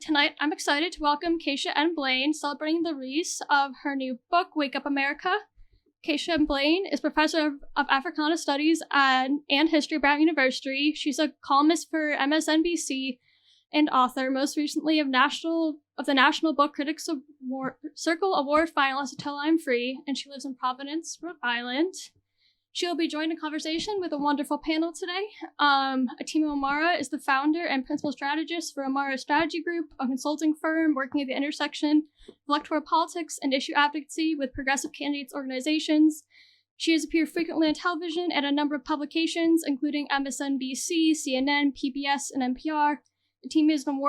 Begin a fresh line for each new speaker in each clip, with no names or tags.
tonight I'm excited to welcome Keisha N. Blain, celebrating the release of her new book, Wake Up America. Keisha N. Blain is professor of Africana Studies and History at Brown University. She's a columnist for MSNBC and author, most recently of the National Book Critics Circle Award finalist Until I'm Free, and she lives in Providence, Rhode Island. She'll be joined in conversation with a wonderful panel today. Atima Omara is the founder and principal strategist for Omara Strategy Group, a consulting firm working at the intersection of electoral politics and issue advocacy with progressive candidates organizations. She has appeared frequently on television at a number of publications, including MSNBC, CNN, PBS, and NPR. Atima is an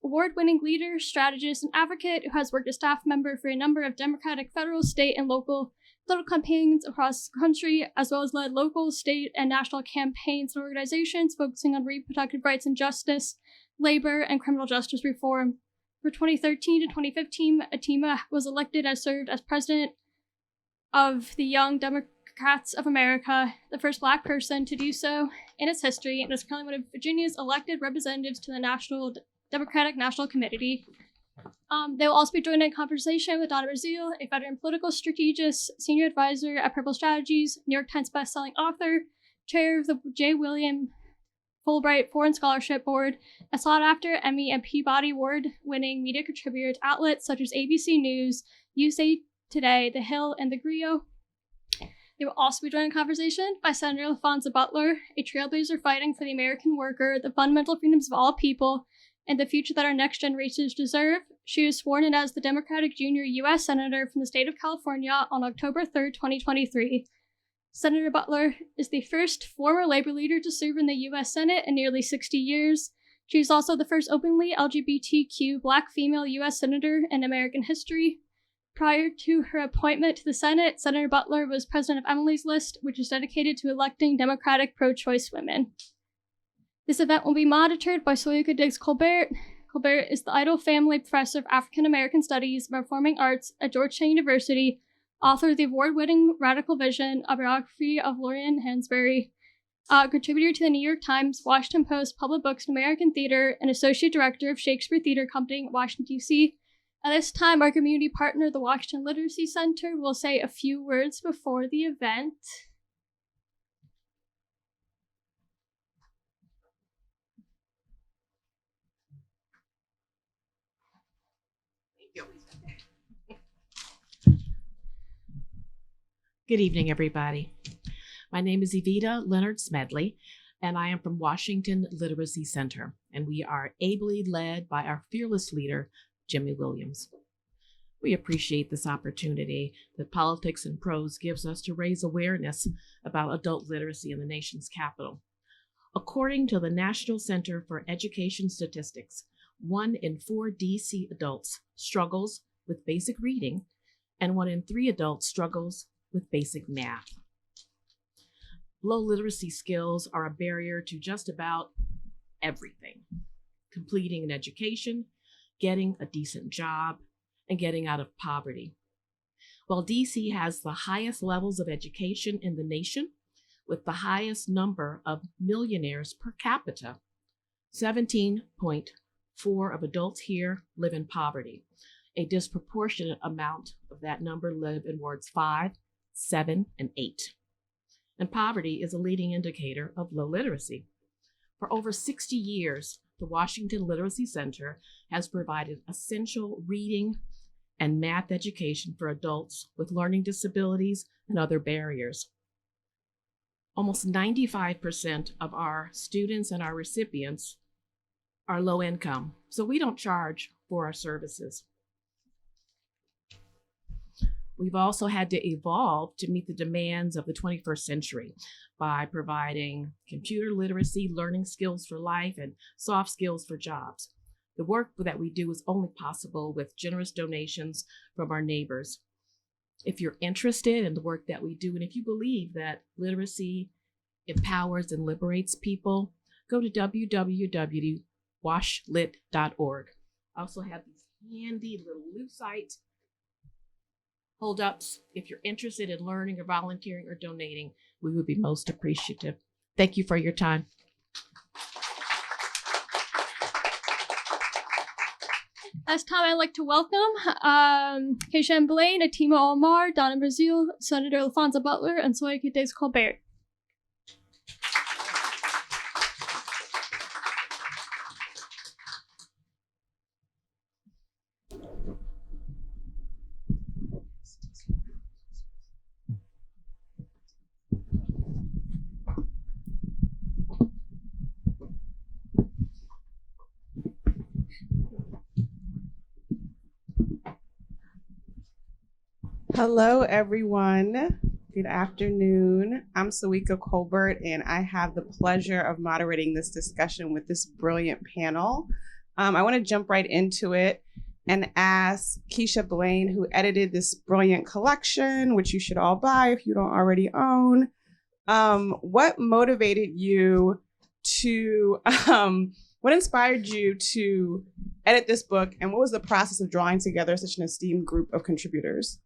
award-winning leader, strategist, and advocate who has worked as staff member for a number of Democratic federal, state, and local political campaigns across the country, as well as led local, state, and national campaigns and organizations focusing on reproductive rights and justice, labor, and criminal justice reform. For 2013 to 2015, Atima was elected as served as president of the Young Democrats of America, the first Black person to do so in its history, and is currently one of Virginia's elected representatives to the Democratic National Committee. They will also be joined in conversation with Donna, Brazile, a veteran political strategist, senior advisor at Purple Strategies, New York Times bestselling author, chair of the J. William Fulbright Foreign Scholarship Board, a sought-after Emmy and Peabody Award-winning media contributor to outlets such as ABC News, USA Today, The Hill, and The Griot. They will also be joined in conversation by Senator Laphonza Butler, a trailblazer fighting for the American worker, the fundamental freedoms of all people, and the future that our next generations deserve. She was sworn in as the Democratic Junior U.S. Senator from the state of California on October 3rd, 2023. Senator Butler is the first former labor leader to serve in the U.S. Senate in nearly 60 years. She is also the first openly LGBTQ Black female U.S. Senator in American history. Prior to her appointment to the Senate, Senator Butler was president of Emily's List, which is dedicated to electing Democratic pro-choice women. This event will be monitored by Soyica Diggs Colbert. Colbert is the Idle Family Professor of African American Studies and Performing Arts at Georgetown University, author of the award-winning Radical Vision, a biography of Lorian Hansberry, contributor to the New York Times, Washington Post, Public Books, and American Theater, and associate director of Shakespeare Theater Company in Washington, D.C. At this time, our community partner, the Washington Literacy Center, will say a few words before the event.
Good evening, everybody. My name is Evita Leonard Smedley, and I am from Washington Literacy Center, and we are ably led by our fearless leader, Jimmy Williams. We appreciate this opportunity that Politics and Prose gives us to raise awareness about adult literacy in the nation's capital. According to the National Center for Education Statistics, 1 in 4 DC adults struggles with basic reading, and 1 in 3 adults struggles with basic math. Low literacy skills are a barrier to just about everything: completing an education, getting a decent job, and getting out of poverty. While DC has the highest levels of education in the nation, with the highest number of millionaires per capita, 17.4 of adults here live in poverty. A disproportionate amount of that number live in wards 5, 7, and 8. And poverty is a leading indicator of low literacy. For over 60 years, the Washington Literacy Center has provided essential reading and math education for adults with learning disabilities and other barriers. Almost 95% of our students and our recipients are low income, so we don't charge for our services. We've also had to evolve to meet the demands of the 21st century by providing computer literacy, learning skills for life, and soft skills for jobs. The work that we do is only possible with generous donations from our neighbors. If you're interested in the work that we do, and if you believe that literacy empowers and liberates people, go to www.washlit.org. I also have these handy little lucite hold-ups. If you're interested in learning or volunteering or donating, we would be most appreciative. Thank you for your time.
Last time, I'd like to welcome Keisha N. Blain, Atima Omara, Donna, Brazile, Senator Laphonza Butler, and Soyica Diggs Colbert.
Hello, everyone. Good afternoon. I'm Soyica Colbert, and I have the pleasure of moderating this discussion with this brilliant panel. I want to jump right into it and ask Keisha Blain, who edited this brilliant collection, which you should all buy if you don't already own. What motivated you to, what inspired you to edit this book, and what was the process of drawing together such an esteemed group of contributors?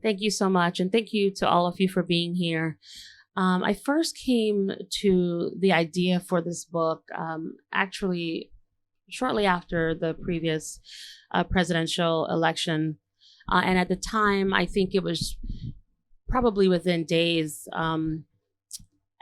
Thank you so much. And thank you to all of you for being here. I first came to the idea for this book actually shortly after the previous presidential election. And at the time, I think it was probably within days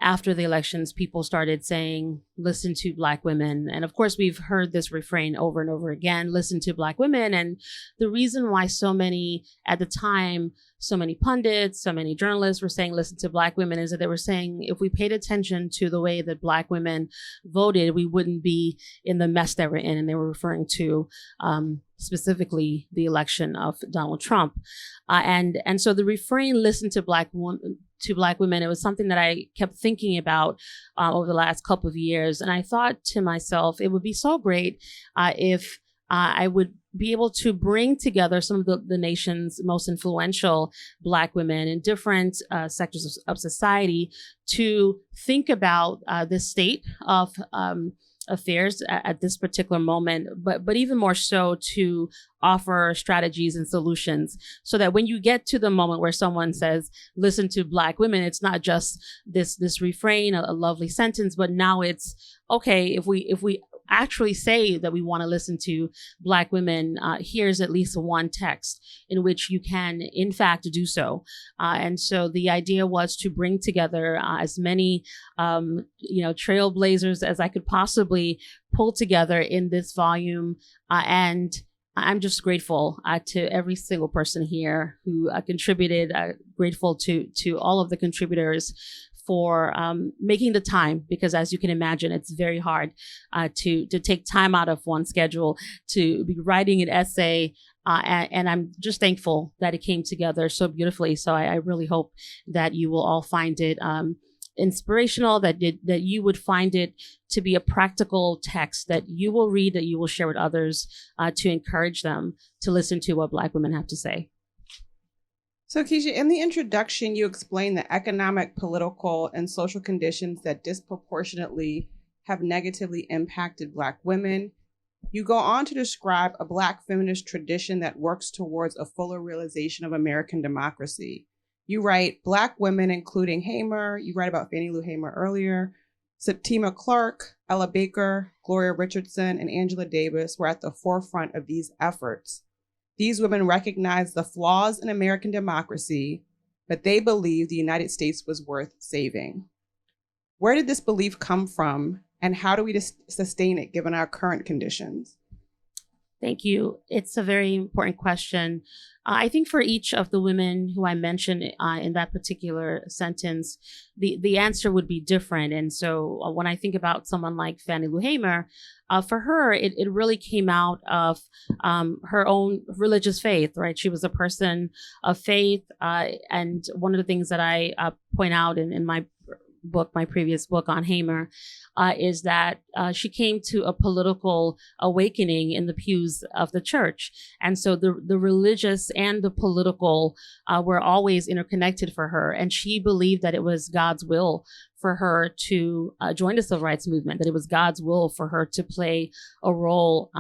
after the elections, people started saying, listen to Black women. And of course, we've heard this refrain over and over again, listen to Black women. And the reason why so many, at the time, so many pundits, so many journalists were saying, listen to Black women, is that they were saying, if we paid attention to the way that Black women voted, we wouldn't be in the mess that we're in. And they were referring to specifically the election of Donald Trump. And so the refrain, listen to Black women, it was something that I kept thinking about over the last couple of years. And I thought to myself, it would be so great if I would be able to bring together some of the nation's most influential Black women in different sectors of society to think about the state of affairs at this particular moment, but even more so to offer strategies and solutions so that when you get to the moment where someone says, listen to Black women, it's not just this refrain, a lovely sentence, but now it's, okay, if we actually say that we want to listen to Black women, here's at least one text in which you can, in fact, do so. And so the idea was to bring together as many, trailblazers as I could possibly pull together in this volume. And I'm just grateful to every single person here who contributed, grateful to all of the contributors for making the time, because as you can imagine, it's very hard to take time out of one's schedule to be writing an essay. And I'm just thankful that it came together so beautifully. So I really hope that you will all find it inspirational, that you would find it to be a practical text that you will read, that you will share with others to encourage them to listen to what Black women have to say.
So Keisha, in the introduction, you explain the economic, political, and social conditions that disproportionately have negatively impacted Black women. You go on to describe a Black feminist tradition that works towards a fuller realization of American democracy. You write, Black women, including Hamer, you write about Fannie Lou Hamer earlier, Septima Clark, Ella Baker, Gloria Richardson, and Angela Davis were at the forefront of these efforts. These women recognized the flaws in American democracy, but they believed the United States was worth saving. Where did this belief come from, and how do we sustain it given our current conditions?
Thank you. It's a very important question. I think for each of the women who I mentioned in that particular sentence, the answer would be different. And so when I think about someone like Fannie Lou Hamer, for her, it really came out of her own religious faith, right? She was a person of faith. And one of the things that I point out in my book, my previous book on Hamer, is that she came to a political awakening in the pews of the church. And so the religious and the political were always interconnected for her. And she believed that it was God's will for her to join the civil rights movement, that it was God's will for her to play a role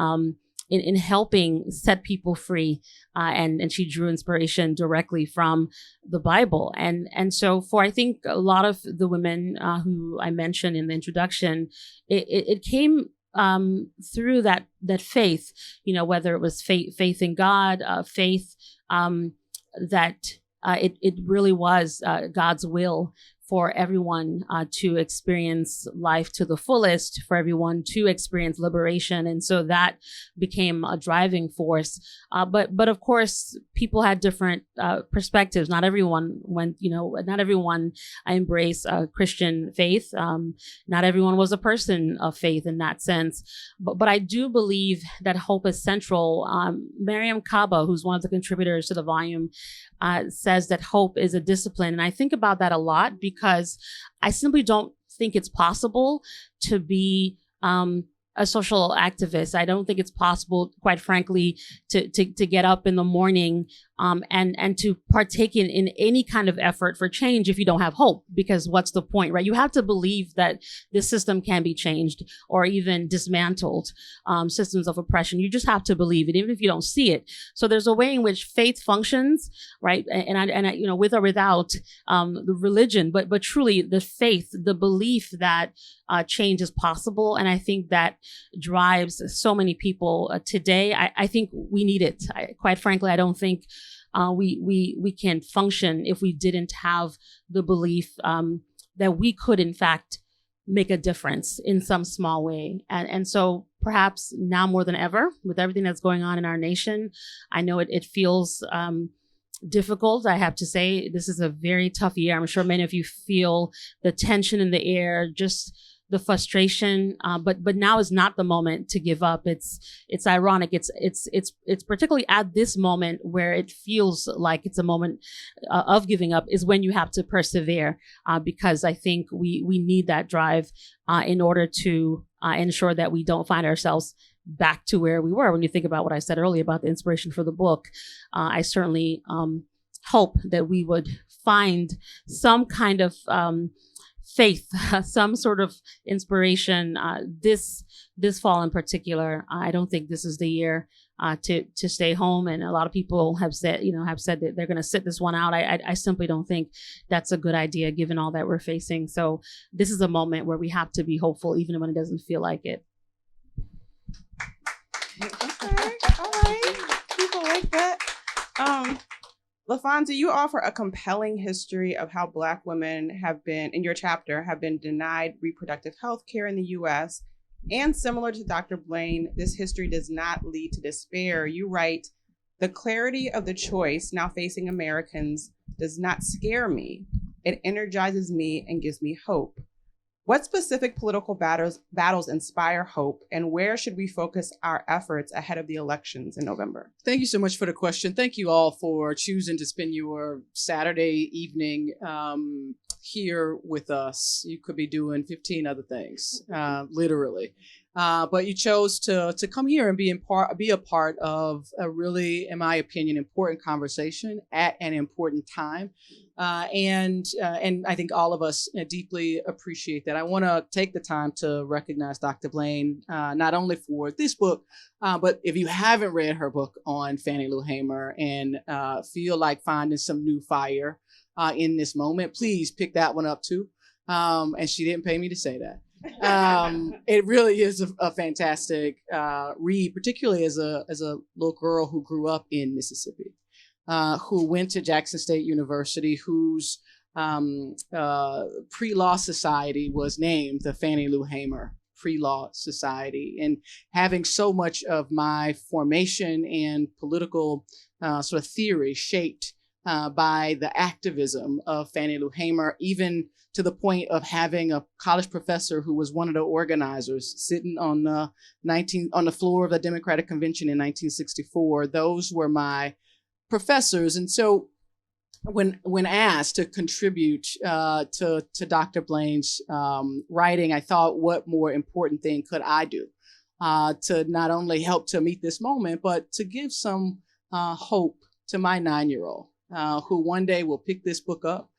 in helping set people free. And she drew inspiration directly from the Bible. And so for, I think, a lot of the women who I mentioned in the introduction, it came through that faith, whether it was faith in God, faith that it really was God's will for everyone to experience life to the fullest, for everyone to experience liberation. And so that became a driving force. But of course, people had different perspectives. Not everyone not everyone embraced Christian faith. Not everyone was a person of faith in that sense. But I do believe that hope is central. Mariame Kaba, who's one of the contributors to the volume, says that hope is a discipline. And I think about that a lot because I simply don't think it's possible to be a social activist. I don't think it's possible, quite frankly, to get up in the morning and to partake in any kind of effort for change if you don't have hope, because what's the point, right? You have to believe that this system can be changed or even dismantled, systems of oppression. You just have to believe it, even if you don't see it. So there's a way in which faith functions, right? And I with or without the religion, but truly the faith, the belief that change is possible. And I think that drives so many people today. I think we need it. Quite frankly, I don't think we can function if we didn't have the belief that we could, in fact, make a difference in some small way. And so perhaps now more than ever, with everything that's going on in our nation, I know it feels difficult. I have to say, this is a very tough year. I'm sure many of you feel the tension in the air, just the frustration, but now is not the moment to give up. It's ironic. It's particularly at this moment where it feels like it's a moment of giving up is when you have to persevere, because I think we need that drive in order to ensure that we don't find ourselves back to where we were. When you think about what I said earlier about the inspiration for the book, I certainly hope that we would find some kind of faith, some sort of inspiration this fall in particular. I don't think this is the year to stay home, and a lot of people have said that they're going to sit this one out. I simply don't think that's a good idea given all that we're facing. So this is a moment where we have to be hopeful even when it doesn't feel like it.
Okay, all right, people like that. Laphonza, you offer a compelling history of how Black women have been denied reproductive health care in the U.S. And similar to Dr. Blain, this history does not lead to despair. You write, "The clarity of the choice now facing Americans does not scare me. It energizes me and gives me hope." What specific political battles inspire hope, and where should we focus our efforts ahead of the elections in November?
Thank you so much for the question. Thank you all for choosing to spend your Saturday evening here with us. You could be doing 15 other things, literally. But you chose to come here and be a part of a really, in my opinion, important conversation at an important time. And I think all of us deeply appreciate that. I want to take the time to recognize Dr. Blain, not only for this book, but if you haven't read her book on Fannie Lou Hamer and feel like finding some new fire in this moment, please pick that one up too. And she didn't pay me to say that. It really is a fantastic read, particularly as a little girl who grew up in Mississippi, who went to Jackson State University, whose pre-law society was named the Fannie Lou Hamer Pre-Law Society. And having so much of my formation and political sort of theory shaped by the activism of Fannie Lou Hamer, even to the point of having a college professor who was one of the organizers sitting on the floor of the Democratic Convention in 1964. Those were my professors. And so when asked to contribute to Dr. Blain's writing, I thought, what more important thing could I do to not only help to meet this moment, but to give some hope to my 9-year-old who one day will pick this book up,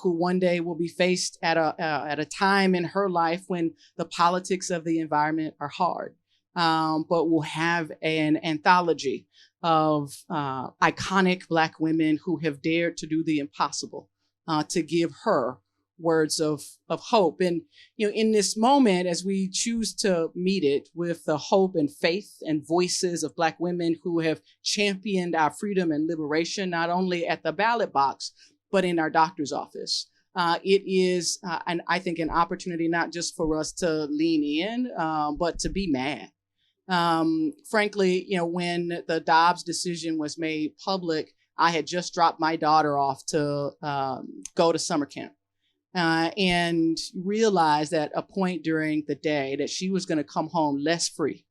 who one day will be faced at a time in her life when the politics of the environment are hard, but will have an anthology of iconic Black women who have dared to do the impossible, to give her words of hope. And, in this moment, as we choose to meet it with the hope and faith and voices of Black women who have championed our freedom and liberation, not only at the ballot box, but in our doctor's office. It is, and I think, an opportunity not just for us to lean in, but to be mad. Frankly, when the Dobbs decision was made public, I had just dropped my daughter off to go to summer camp. And realized at a point during the day that she was going to come home less free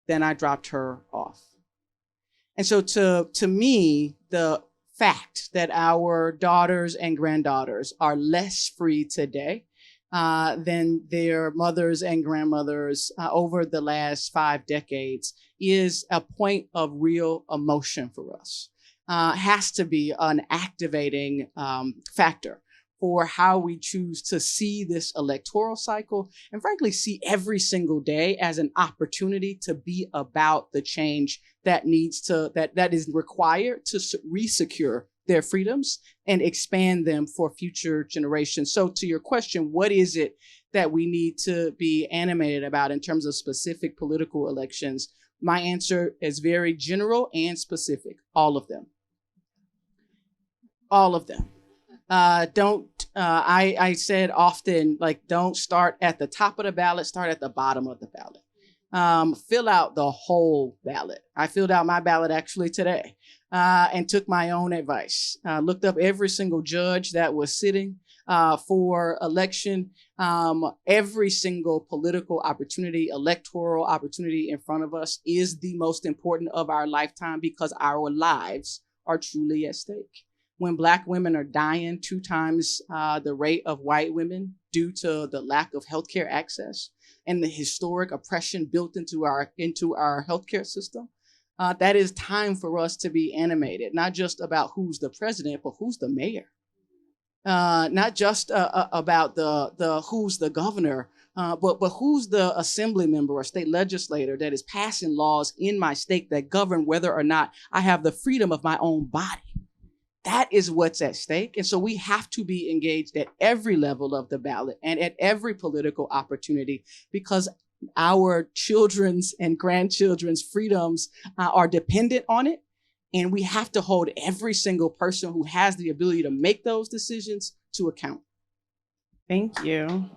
than I dropped her off. And so to me, the fact that our daughters and granddaughters are less free today than their mothers and grandmothers over the last 5 decades is a point of real emotion for us. Has to be an activating factor for how we choose to see this electoral cycle, and frankly, see every single day as an opportunity to be about the change that is required to resecure their freedoms and expand them for future generations. So to your question, what is it that we need to be animated about in terms of specific political elections? My answer is very general and specific, all of them. All of them. I said often, don't start at the top of the ballot, start at the bottom of the ballot. Fill out the whole ballot. I filled out my ballot actually today and took my own advice. Looked up every single judge that was sitting for election, every single political opportunity, electoral opportunity in front of us is the most important of our lifetime because our lives are truly at stake. When Black women are dying 2 times the rate of white women due to the lack of healthcare access and the historic oppression built into our healthcare system, that is time for us to be animated, not just about who's the president, but who's the mayor. Not just about the who's the governor, but who's the assembly member or state legislator that is passing laws in my state that govern whether or not I have the freedom of my own body. That is what's at stake. And so we have to be engaged at every level of the ballot and at every political opportunity because our children's and grandchildren's freedoms are dependent on it. And we have to hold every single person who has the ability to make those decisions to account.
Thank you.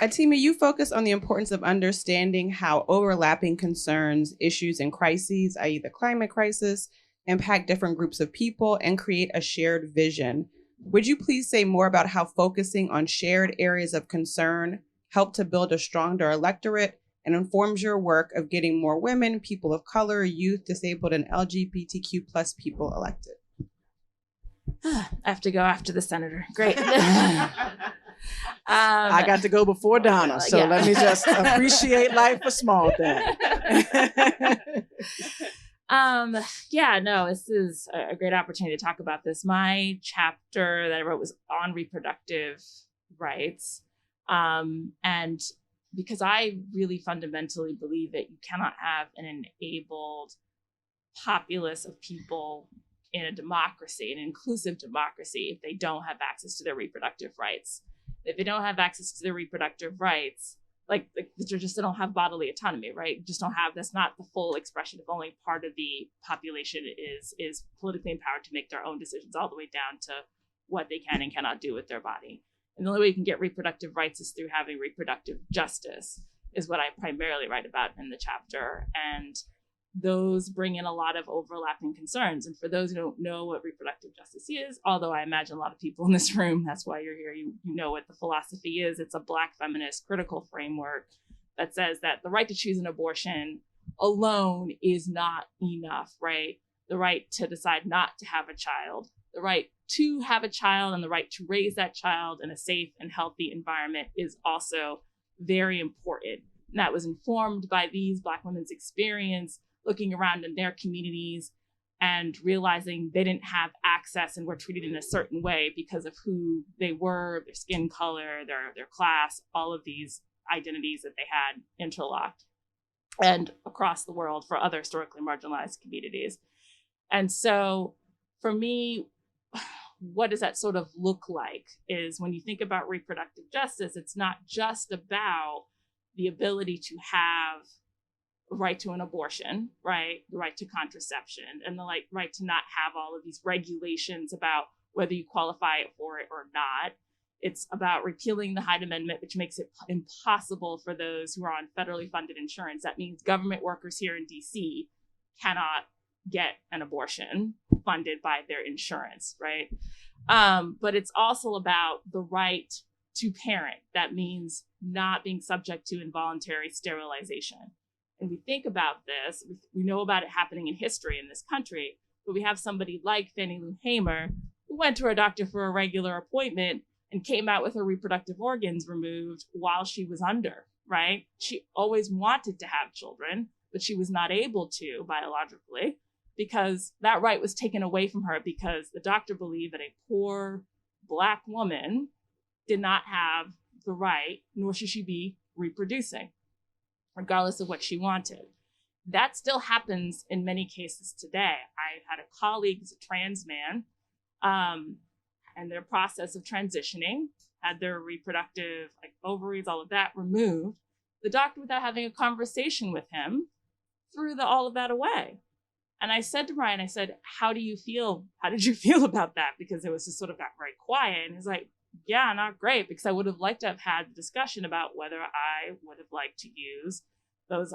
Atima, you focus on the importance of understanding how overlapping concerns, issues, and crises, i.e. the climate crisis, impact different groups of people and create a shared vision. Would you please say more about how focusing on shared areas of concern help to build a stronger electorate and informs your work of getting more women, people of color, youth, disabled, and LGBTQ plus people elected?
I have to go after the senator. Great.
I got to go before Donna, so Let me just appreciate life for small things.
This is a great opportunity to talk about this. My chapter that I wrote was on reproductive rights. And because I really fundamentally believe that you cannot have an enabled populace of people in a democracy, an inclusive democracy, if they don't have access to their reproductive rights. If they don't have access to their reproductive rights, they don't have bodily autonomy, right? Just don't have, that's not the full expression. If only part of the population is politically empowered to make their own decisions all the way down to what they can and cannot do with their body. And the only way you can get reproductive rights is through having reproductive justice, is what I primarily write about in the chapter. And those bring in a lot of overlapping concerns. And for those who don't know what reproductive justice is, although I imagine a lot of people in this room, that's why you're here, you know what the philosophy is. It's a Black feminist critical framework that says that the right to choose an abortion alone is not enough, right? The right to decide not to have a child, the right to have a child, and the right to raise that child in a safe and healthy environment is also very important. And that was informed by these Black women's experience looking around in their communities and realizing they didn't have access and were treated in a certain way because of who they were, their skin color, their class, all of these identities that they had interlocked and across the world for other historically marginalized communities. And so for me, what does that sort of look like is when you think about reproductive justice, it's not just about the ability to have the right to an abortion, right? The right to contraception, and the right to not have all of these regulations about whether you qualify for it or not. It's about repealing the Hyde Amendment, which makes it impossible for those who are on federally funded insurance. That means government workers here in DC cannot get an abortion funded by their insurance, right? But it's also about the right to parent. That means not being subject to involuntary sterilization. And we think about this, we know about it happening in history in this country, but we have somebody like Fannie Lou Hamer who went to her doctor for a regular appointment and came out with her reproductive organs removed while she was under, right? She always wanted to have children, but she was not able to biologically because that right was taken away from her because the doctor believed that a poor Black woman did not have the right, nor should she be reproducing, regardless of what she wanted. That still happens in many cases today. I had a colleague who's a trans man, and their process of transitioning, had their reproductive ovaries, all of that removed. The doctor, without having a conversation with him, threw all of that away. And I said to Brian, I said, how do you feel? How did you feel about that? Because it was just sort of got very quiet. And he's like, yeah, not great, because I would have liked to have had the discussion about whether I would have liked to use those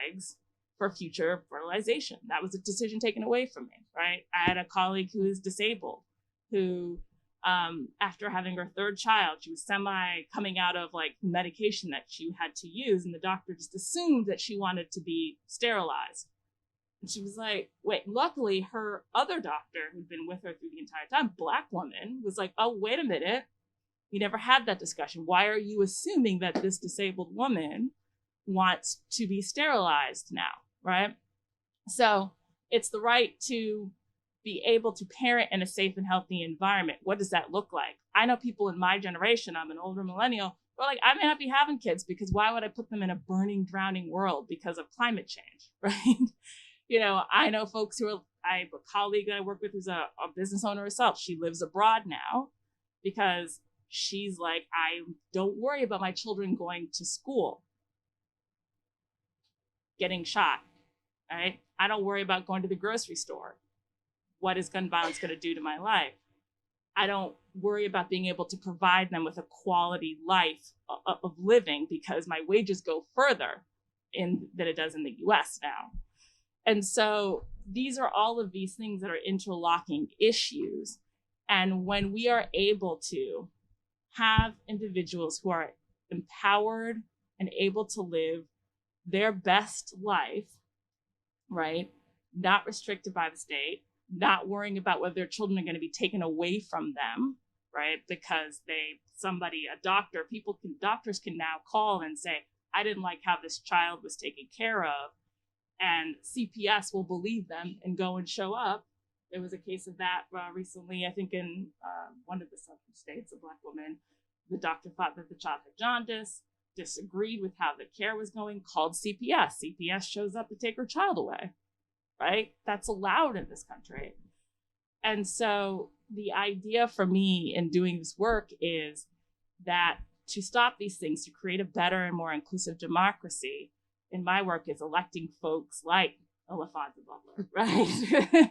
eggs for future fertilization. That was a decision taken away from me, right? I had a colleague who is disabled, who after having her third child, she was coming out of medication that she had to use, and the doctor just assumed that she wanted to be sterilized. And she was like, wait, luckily her other doctor who'd been with her through the entire time, Black woman, was like, oh, wait a minute. We never had that discussion. Why are you assuming that this disabled woman wants to be sterilized now, right? So it's the right to be able to parent in a safe and healthy environment. What does that look like? I know people in my generation, I'm an older millennial, who are like, I may not be having kids because why would I put them in a burning, drowning world because of climate change, right? I know folks I have a colleague that I work with who's a business owner herself. She lives abroad now because she's like, I don't worry about my children going to school, getting shot, right? I don't worry about going to the grocery store. What is gun violence going to do to my life? I don't worry about being able to provide them with a quality life of living because my wages go further than it does in the US now. And so these are all of these things that are interlocking issues. And when we are able to have individuals who are empowered and able to live their best life, right? Not restricted by the state, not worrying about whether their children are going to be taken away from them, right? Because doctors can now call and say, I didn't like how this child was taken care of. And CPS will believe them and go and show up. There was a case of that recently, I think in one of the southern states, a Black woman. The doctor thought that the child had jaundice, disagreed with how the care was going, called CPS. CPS shows up to take her child away, right? That's allowed in this country. And so the idea for me in doing this work is that to stop these things, to create a better and more inclusive democracy, in my work is electing folks like Laphonza Butler, right?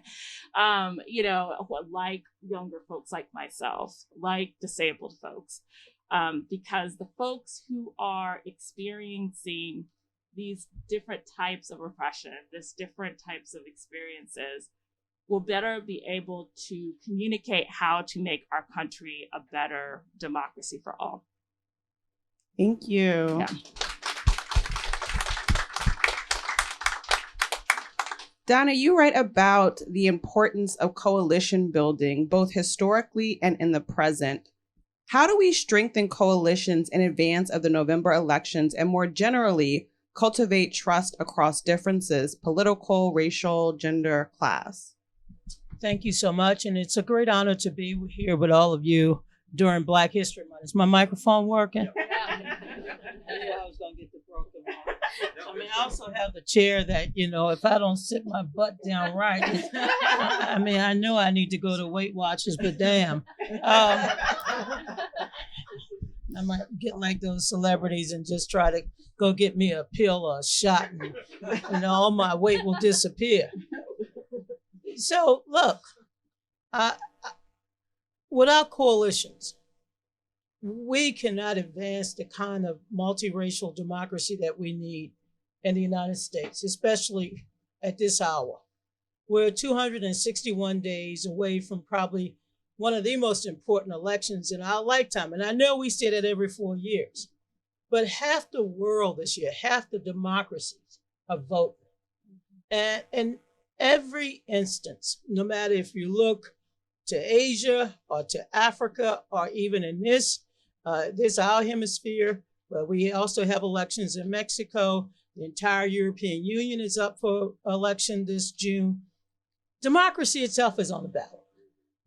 Like younger folks like myself, like disabled folks, because the folks who are experiencing these different types of repression, these different types of experiences, will better be able to communicate how to make our country a better democracy for all.
Thank you.
Yeah.
Donna, you write about the importance of coalition building, both historically and in the present. How do we strengthen coalitions in advance of the November elections and more generally cultivate trust across differences, political, racial, gender, class?
Thank you so much. And it's a great honor to be here with all of you during Black History Month. Is my microphone working? I knew I was going to get the broken one. I also have the chair that, if I don't sit my butt down right, I know I need to go to Weight Watchers, but damn. I might get like those celebrities and just try to go get me a pill or a shot, and all my weight will disappear. So look, without coalitions, we cannot advance the kind of multiracial democracy that we need in the United States, especially at this hour. We're 261 days away from probably one of the most important elections in our lifetime. And I know we say that every 4 years, but half the world this year, half the democracies are voting. And in every instance, no matter if you look to Asia or to Africa, or even in this our hemisphere, but we also have elections in Mexico. The entire European Union is up for election this June. Democracy itself is on the ballot.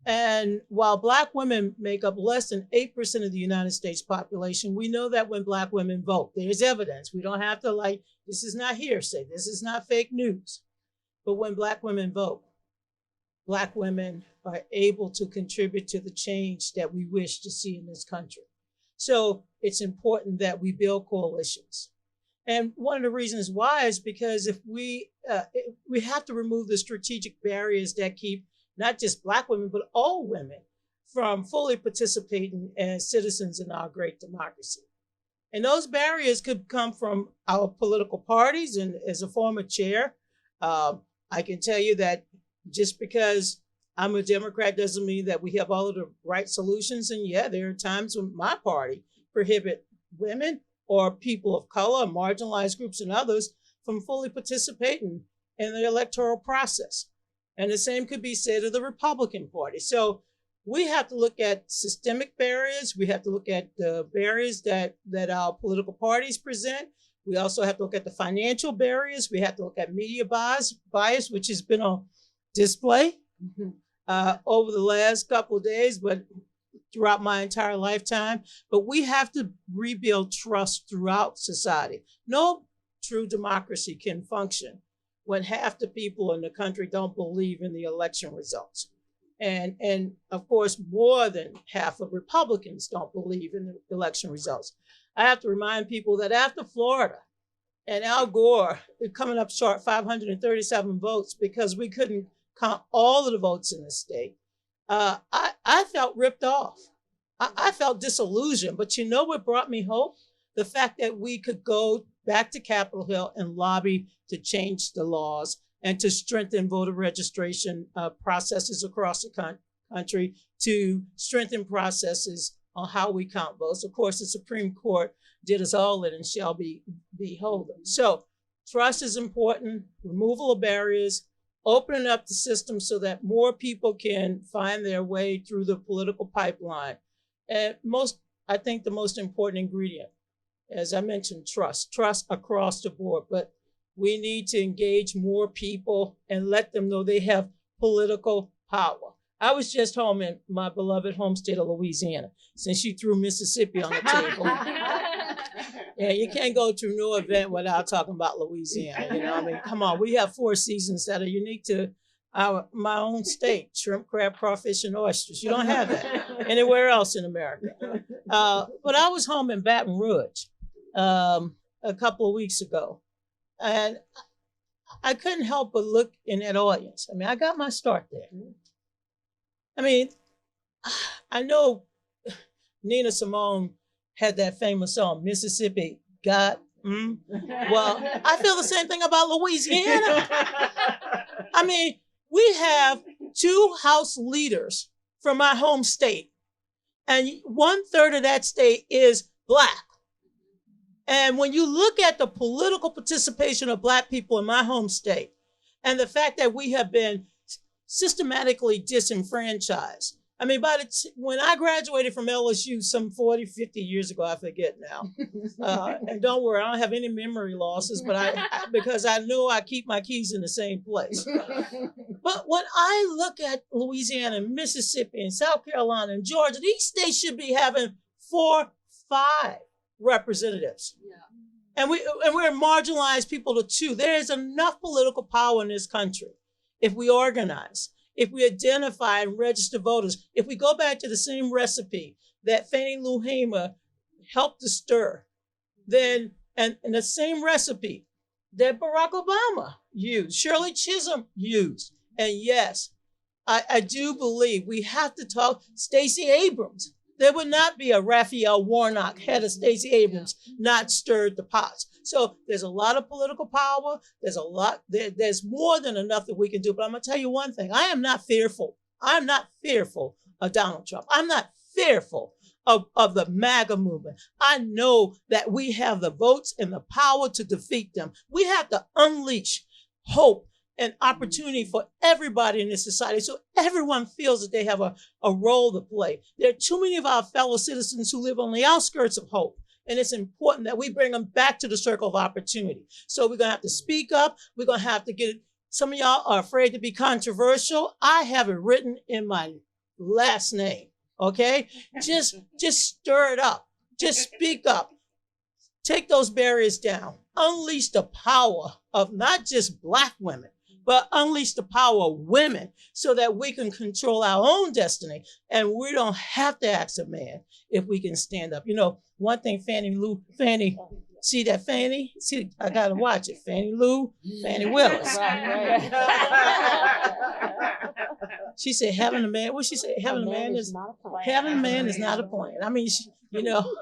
And while Black women make up less than 8% of the United States population, we know that when Black women vote, there's evidence. We don't have to this is not hearsay, this is not fake news. But when Black women vote, Black women are able to contribute to the change that we wish to see in this country. So it's important that we build coalitions. And one of the reasons why is because if we have to remove the strategic barriers that keep not just Black women, but all women from fully participating as citizens in our great democracy. And those barriers could come from our political parties. And as a former chair, I can tell you that just because I'm a Democrat doesn't mean that we have all of the right solutions. And yeah, there are times when my party prohibit women or people of color, marginalized groups and others from fully participating in the electoral process. And the same could be said of the Republican Party. So we have to look at systemic barriers. We have to look at the barriers that our political parties present. We also have to look at the financial barriers. We have to look at media bias, which has been on display over the last couple of days, but throughout my entire lifetime. But we have to rebuild trust throughout society. No true democracy can function when half the people in the country don't believe in the election results. And of course, more than half of Republicans don't believe in the election results. I have to remind people that after Florida and Al Gore coming up short 537 votes because we couldn't count all of the votes in the state, I felt ripped off. I felt disillusioned. But you know what brought me hope? The fact that we could go back to Capitol Hill and lobby to change the laws and to strengthen voter registration processes across the country, to strengthen processes on how we count votes. Of course, the Supreme Court did us all in and shall be beholden. So trust is important, removal of barriers, opening up the system so that more people can find their way through the political pipeline. And I think the most important ingredient, as I mentioned, trust across the board. But we need to engage more people and let them know they have political power. I was just home in my beloved home state of Louisiana, since you threw Mississippi on the table. Yeah, you can't go to no event without talking about Louisiana. Come on, we have 4 seasons that are unique to my own state: shrimp, crab, crawfish, and oysters. You don't have that anywhere else in America. But I was home in Baton Rouge a couple of weeks ago, and I couldn't help but look in that audience. I got my start there. I know Nina Simone had that famous song, Mississippi Got. Well, I feel the same thing about Louisiana. We have 2 House leaders from my home state, and 1/3 of that state is Black. And when you look at the political participation of Black people in my home state, and the fact that we have been systematically disenfranchised. When I graduated from LSU some 40, 50 years ago, I forget now. And don't worry, I don't have any memory losses, but because I know I keep my keys in the same place. But when I look at Louisiana, Mississippi, and South Carolina, and Georgia, these states should be having 4, 5 representatives. Yeah. And we're marginalized people too. There is enough political power in this country if we organize, if we identify and register voters, if we go back to the same recipe that Fannie Lou Hamer helped to stir, then and the same recipe that Barack Obama used, Shirley Chisholm used. And yes, I do believe we have to talk Stacey Abrams. There would not be a Raphael Warnock head of Stacey Abrams not stirred the pots. So there's a lot of political power. There's more than enough that we can do. But I'm going to tell you one thing. I am not fearful. I'm not fearful of Donald Trump. I'm not fearful of the MAGA movement. I know that we have the votes and the power to defeat them. We have to unleash hope and opportunity for everybody in this society so everyone feels that they have a role to play. There are too many of our fellow citizens who live on the outskirts of hope. And it's important that we bring them back to the circle of opportunity. So we're going to have to speak up. We're going to have to get, some of y'all are afraid to be controversial. I have it written in my last name, okay? Just stir it up. Just speak up. Take those barriers down. Unleash the power of not just Black women, but unleash the power of women so that we can control our own destiny. And we don't have to ask a man if we can stand up. You know, one thing Fannie, see that Fannie? See, I got to watch it. Fannie Lou, Fannie Willis. She said, having a man, what she said? Having a man is not a plan. Having a man is not a plan. I mean, you know.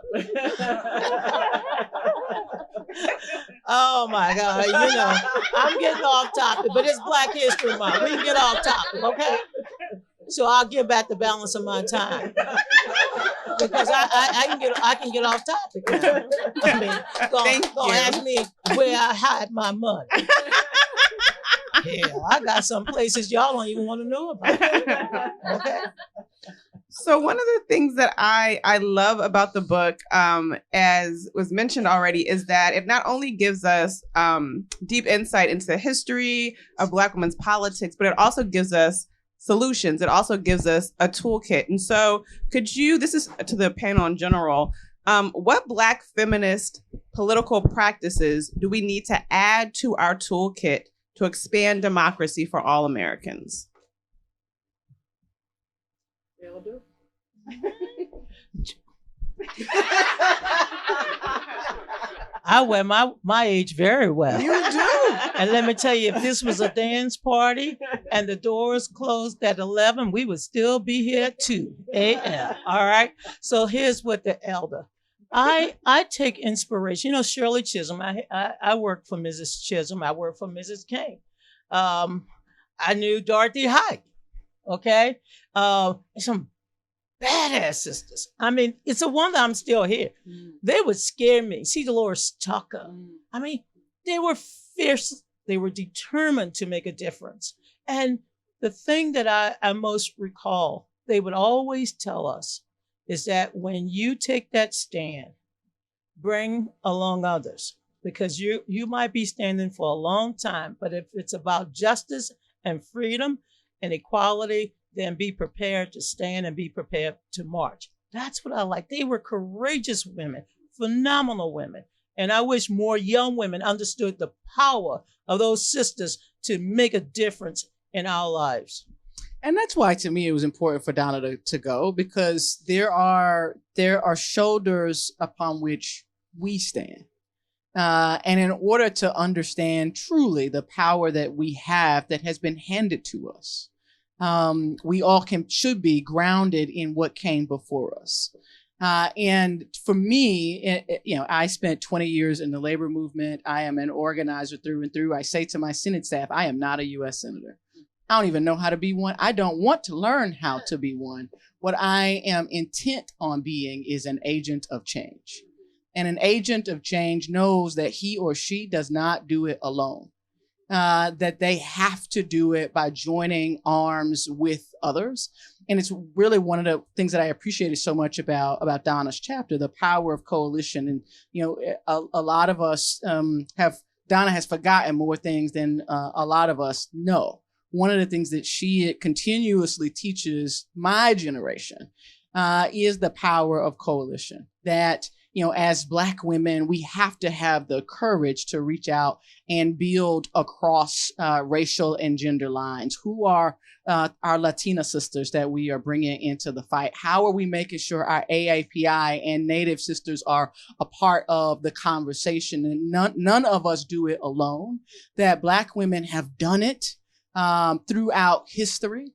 Oh my God, you know, I'm getting off topic, but it's Black History Month. We can get off topic, okay? So I'll give back the balance of my time. Because I can get off topic now. I mean, gonna ask me where I hide my money. Hell, I got some places y'all don't even want to know about. Okay.
So one of the things that I love about the book, as was mentioned already, is that it not only gives us deep insight into the history of Black women's politics, but it also gives us solutions. It also gives us a toolkit. And so could you, this is to the panel in general, what Black feminist political practices do we need to add to our toolkit to expand democracy for all Americans?
I wear my age very well.
You do.
And let me tell you, if this was a dance party and the doors closed at 11, we would still be here at 2 a.m. All right. So here's what the elder. I take inspiration. You know, Shirley Chisholm. I worked for Mrs. Chisholm. I worked for Mrs. King. I knew Dorothy Height. Okay. Some badass sisters. I mean, it's a wonder I'm still here. They would scare me. See Dolores Tucker. I mean, they were fierce. They were determined to make a difference. And the thing that I most recall, they would always tell us, is that when you take that stand, bring along others, because you might be standing for a long time, but if it's about justice and freedom and equality, then be prepared to stand and be prepared to march. That's what I like. They were courageous women, phenomenal women. And I wish more young women understood the power of those sisters to make a difference in our lives.
And that's why, to me, it was important for Donna to go, because there are shoulders upon which we stand. And in order to understand truly the power that we have that has been handed to us, we all should be grounded in what came before us. And for me, I spent 20 years in the labor movement. I am an organizer through and through. I say to my Senate staff, I am not a U.S. Senator. I don't even know how to be one. I don't want to learn how to be one. What I am intent on being is an agent of change. And an agent of change knows that he or she does not do it alone, that they have to do it by joining arms with others. And it's really one of the things that I appreciated so much about Donna's chapter, the power of coalition. And, a lot of us Donna has forgotten more things than a lot of us know. One of the things that she continuously teaches my generation is the power of coalition, that as Black women, we have to have the courage to reach out and build across racial and gender lines. Who are our Latina sisters that we are bringing into the fight? How are we making sure our AAPI and Native sisters are a part of the conversation? And none of us do it alone, that Black women have done it throughout history.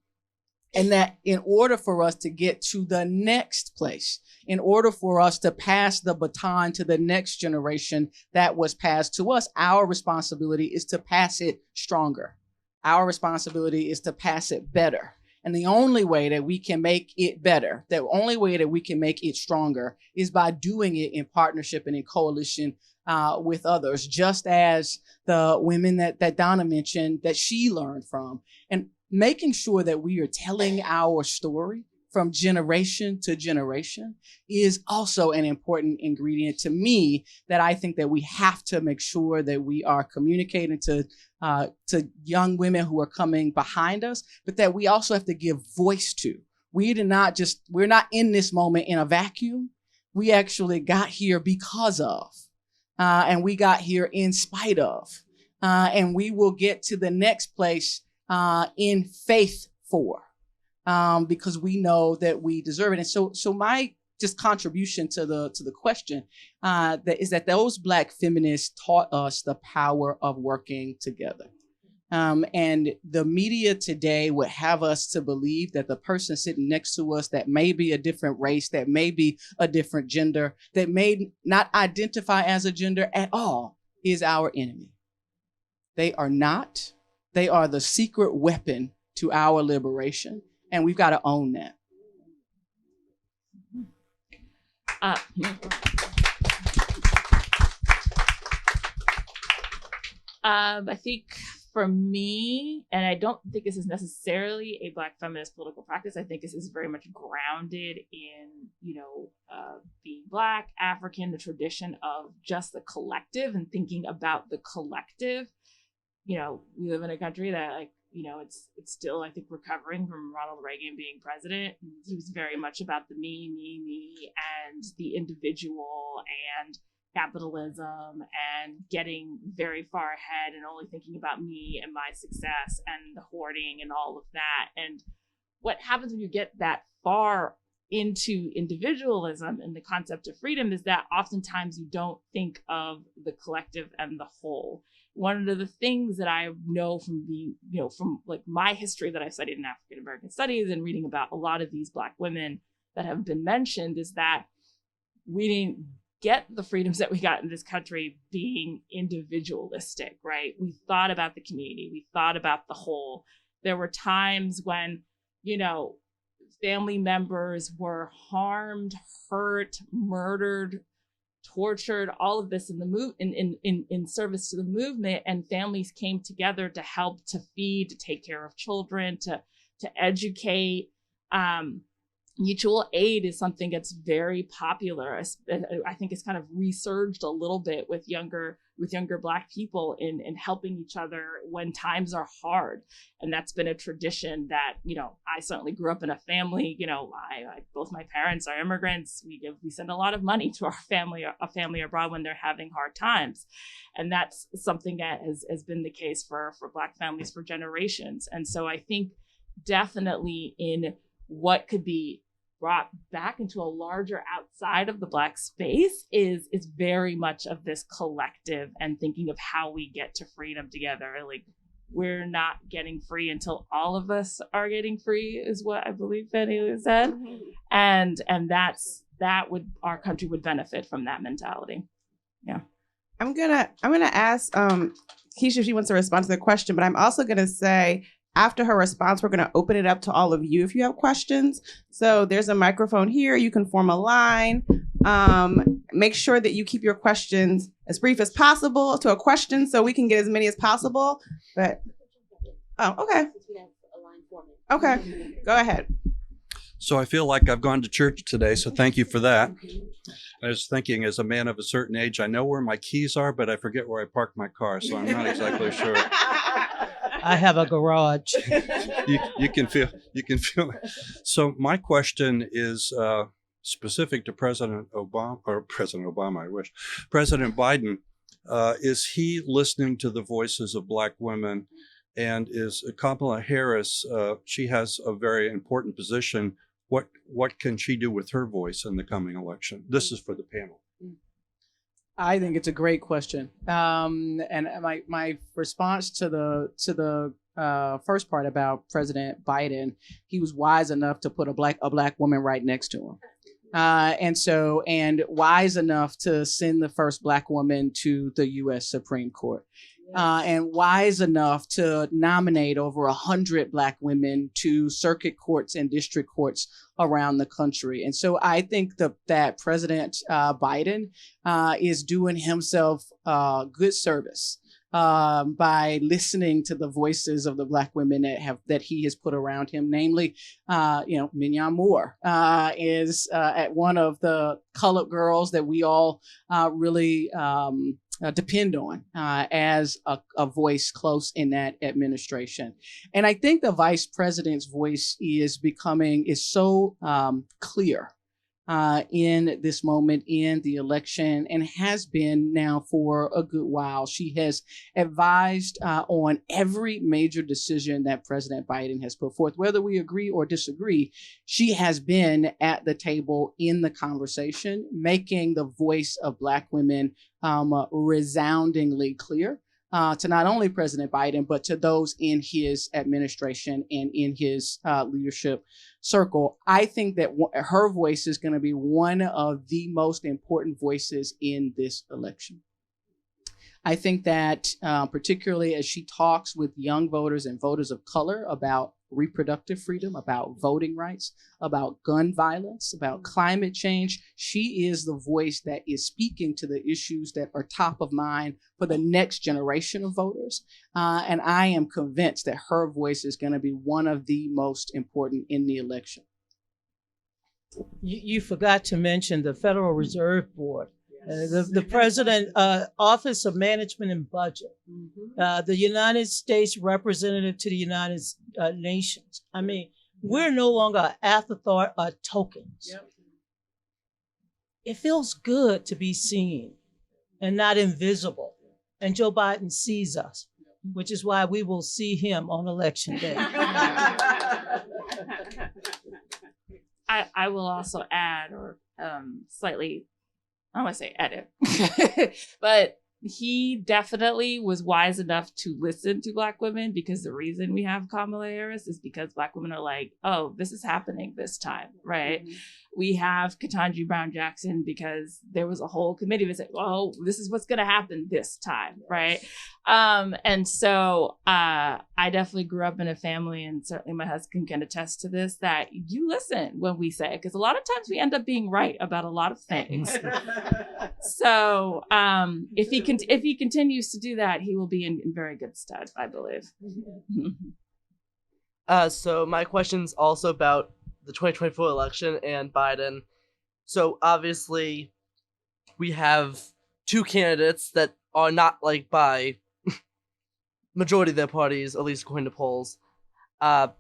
And that in order for us to get to the next place, in order for us to pass the baton to the next generation that was passed to us, our responsibility is to pass it stronger. Our responsibility is to pass it better. And the only way that we can make it better, the only way that we can make it stronger is by doing it in partnership and in coalition with others, just as the women that Donna mentioned that she learned from. And making sure that we are telling our story from generation to generation is also an important ingredient to me, that I think that we have to make sure that we are communicating to young women who are coming behind us, but that we also have to give voice to. We're not in this moment in a vacuum. We actually got here because of, and we got here in spite of, and we will get to the next place in faith for, because we know that we deserve it. And so my just contribution to the question that those Black feminists taught us the power of working together. And the media today would have us to believe that the person sitting next to us that may be a different race, that may be a different gender, that may not identify as a gender at all, is our enemy. They are not. They are the secret weapon to our liberation, and we've got to own that.
I think for me, and I don't think this is necessarily a Black feminist political practice, I think this is very much grounded in, being Black, African, the tradition of just the collective and thinking about the collective. We live in a country that, it's still, I think, recovering from Ronald Reagan being president. He was very much about the me, and the individual and capitalism and getting very far ahead and only thinking about me and my success and the hoarding and all of that. And what happens when you get that far into individualism and the concept of freedom is that oftentimes you don't think of the collective and the whole. One of the things that I know from being, from like my history that I studied in African American studies and reading about a lot of these Black women that have been mentioned, is that we didn't get the freedoms that we got in this country being individualistic, right? We thought about the community, we thought about the whole. There were times when, family members were harmed, hurt, murdered, tortured, all of this in the in service to the movement, and families came together to help, to feed, to take care of children, to educate. Mutual aid is something that's very popular. I think it's kind of resurged a little bit with younger Black people in helping each other when times are hard. And that's been a tradition that, I certainly grew up in a family, both my parents are immigrants. We send a lot of money to a family abroad when they're having hard times. And that's something that has been the case for Black families for generations. And so I think definitely in what could be brought back into a larger outside of the Black space is very much of this collective and thinking of how we get to freedom together. Like, we're not getting free until all of us are getting free, is what I believe Fannie Lou said. And our country would benefit from that mentality. Yeah.
I'm gonna ask Keisha if she wants to respond to the question, but I'm also gonna say, after her response, we're going to open it up to all of you if you have questions. So there's a microphone here. You can form a line. Make sure that you keep your questions as brief as possible to a question so we can get as many as possible. But, okay. Okay, go ahead.
So I feel like I've gone to church today, so thank you for that. I was thinking, as a man of a certain age, I know where my keys are, but I forget where I parked my car, so I'm not exactly sure.
I have a garage.
You can feel it. So my question is specific to President Obama, I wish, President Biden, is he listening to the voices of Black women? And is Kamala Harris, she has a very important position. What can she do with her voice in the coming election? This is for the panel.
I think it's a great question. And my response to the first part about President Biden, he was wise enough to put a black woman right next to him. And wise enough to send the first Black woman to the U.S. Supreme Court. And wise enough to nominate over 100 Black women to circuit courts and district courts around the country. And so I think that President Biden is doing himself good service by listening to the voices of the Black women that he has put around him. Namely, Mariame Moore is one of the colored girls that we all really depend on as a voice close in that administration. And I think the vice president's voice is so clear in this moment in the election, and has been now for a good while. She has advised on every major decision that President Biden has put forth. Whether we agree or disagree, she has been at the table in the conversation, making the voice of Black women resoundingly clear to not only President Biden, but to those in his administration and in his leadership circle. I think that her voice is going to be one of the most important voices in this election. I think that particularly as she talks with young voters and voters of color about reproductive freedom, about voting rights, about gun violence, about climate change, she is the voice that is speaking to the issues that are top of mind for the next generation of voters. And I am convinced that her voice is going to be one of the most important in the election.
You forgot to mention the Federal Reserve Board. The President, Office of Management and Budget, the United States Representative to the United Nations. I mean, we're no longer an afterthought or tokens. Yep. It feels good to be seen and not invisible. And Joe Biden sees us, which is why we will see him on Election Day.
I will also add, or slightly, I don't want to say edit, but he definitely was wise enough to listen to Black women, because the reason we have Kamala Harris is because Black women are like, oh, this is happening this time, right? Mm-hmm. We have Ketanji Brown Jackson because there was a whole committee that said, well, this is what's going to happen this time, right? And so I definitely grew up in a family, and certainly my husband can attest to this, that you listen when we say it, because a lot of times we end up being right about a lot of things. So if he continues to do that, he will be in very good stead, I believe.
So my question's also about the 2024 election and Biden. So obviously we have two candidates that are not liked by majority of their parties, at least according to polls. And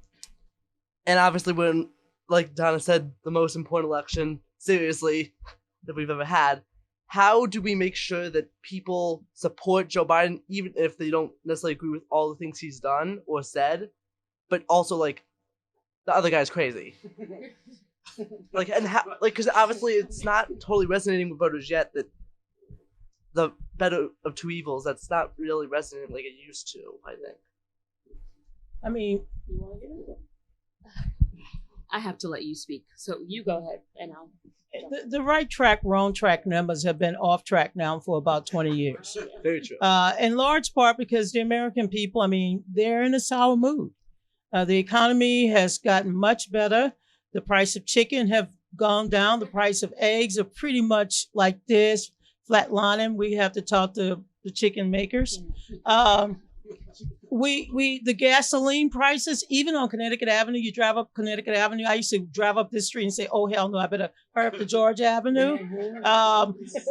obviously when, like Donna said, the most important election, seriously, that we've ever had, how do we make sure that people support Joe Biden, even if they don't necessarily agree with all the things he's done or said, but also like, the other guy's crazy. Because obviously it's not totally resonating with voters yet, that the better of two evils, that's not really resonating like it used to, I think.
I mean,
I have to let you speak. So you go ahead and I'll.
The right track, wrong track numbers have been off track now for about 20 years.
Very true.
In large part because the American people, I mean, they're in a sour mood. The economy has gotten much better. The price of chicken have gone down. The price of eggs are pretty much like this, flatlining. We have to talk to the chicken makers. the gasoline prices, even on Connecticut Avenue, you drive up Connecticut Avenue. I used to drive up this street and say, oh, hell no, I better hurry up to George Avenue.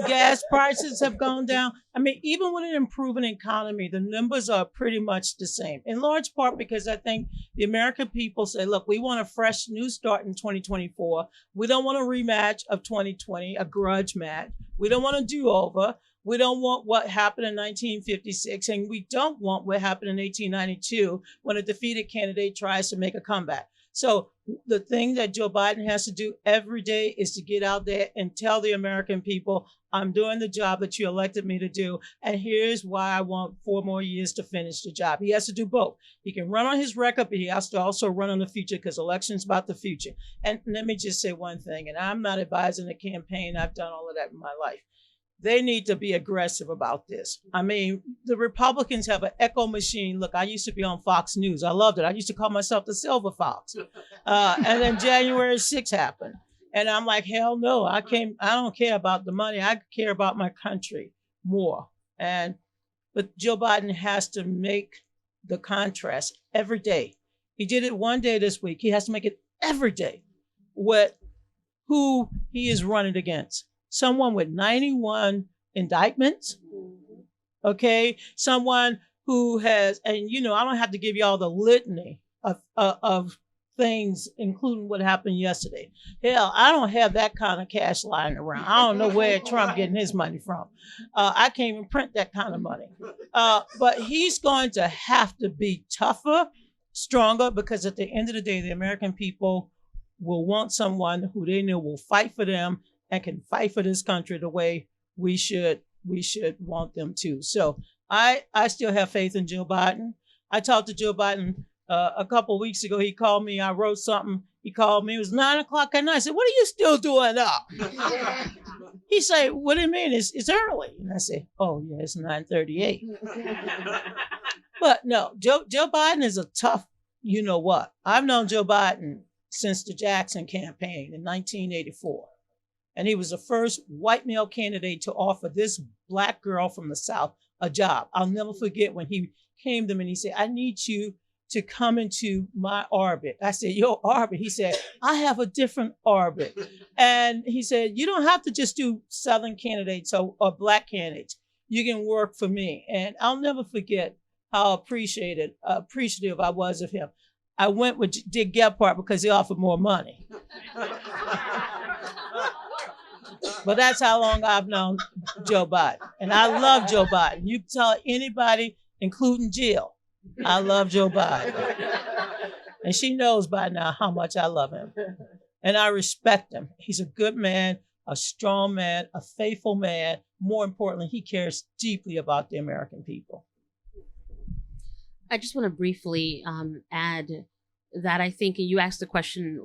Gas prices have gone down. I mean, even with an improving economy, the numbers are pretty much the same, in large part because I think the American people say, look, we want a fresh new start in 2024. We don't want a rematch of 2020, a grudge match. We don't want a do-over. We don't want what happened in 1956, and we don't want what happened in 1892 when a defeated candidate tries to make a comeback. So the thing that Joe Biden has to do every day is to get out there and tell the American people, I'm doing the job that you elected me to do, and here's why I want 4 more years to finish the job. He has to do both. He can run on his record, but he has to also run on the future because election's about the future. And let me just say one thing, and I'm not advising a campaign. I've done all of that in my life. They need to be aggressive about this. I mean, the Republicans have an echo machine. Look, I used to be on Fox News. I loved it. I used to call myself the Silver Fox. And then January 6th happened. And I'm like, hell no, I don't care about the money. I care about my country more. But Joe Biden has to make the contrast every day. He did it one day this week. He has to make it every day with who he is running against. Someone with 91 indictments, okay? Someone who has, and I don't have to give you all the litany of things, including what happened yesterday. Hell, I don't have that kind of cash lying around. I don't know where Trump getting his money from. I can't even print that kind of money. But he's going to have to be tougher, stronger, because at the end of the day, the American people will want someone who they know will fight for them and can fight for this country the way we should want them to. So I still have faith in Joe Biden. I talked to Joe Biden a couple of weeks ago. He called me. I wrote something. He called me. It was 9:00 at night. I said, "What are you still doing up?" He said, "What do you mean? It's early." And I said, "Oh yeah, it's 9:38." But no, Joe Biden is a tough. You know what? I've known Joe Biden since the Jackson campaign in 1984. And he was the first white male candidate to offer this Black girl from the South a job. I'll never forget when he came to me and he said, I need you to come into my orbit. I said, your orbit? He said, I have a different orbit. And he said, you don't have to just do Southern candidates or Black candidates. You can work for me. And I'll never forget how appreciative I was of him. I went with Dick Gephardt because he offered more money. But that's how long I've known Joe Biden. And I love Joe Biden. You can tell anybody, including Jill, I love Joe Biden. And she knows by now how much I love him. And I respect him. He's a good man, a strong man, a faithful man. More importantly, he cares deeply about the American people.
I just want to briefly add that I think you asked the question,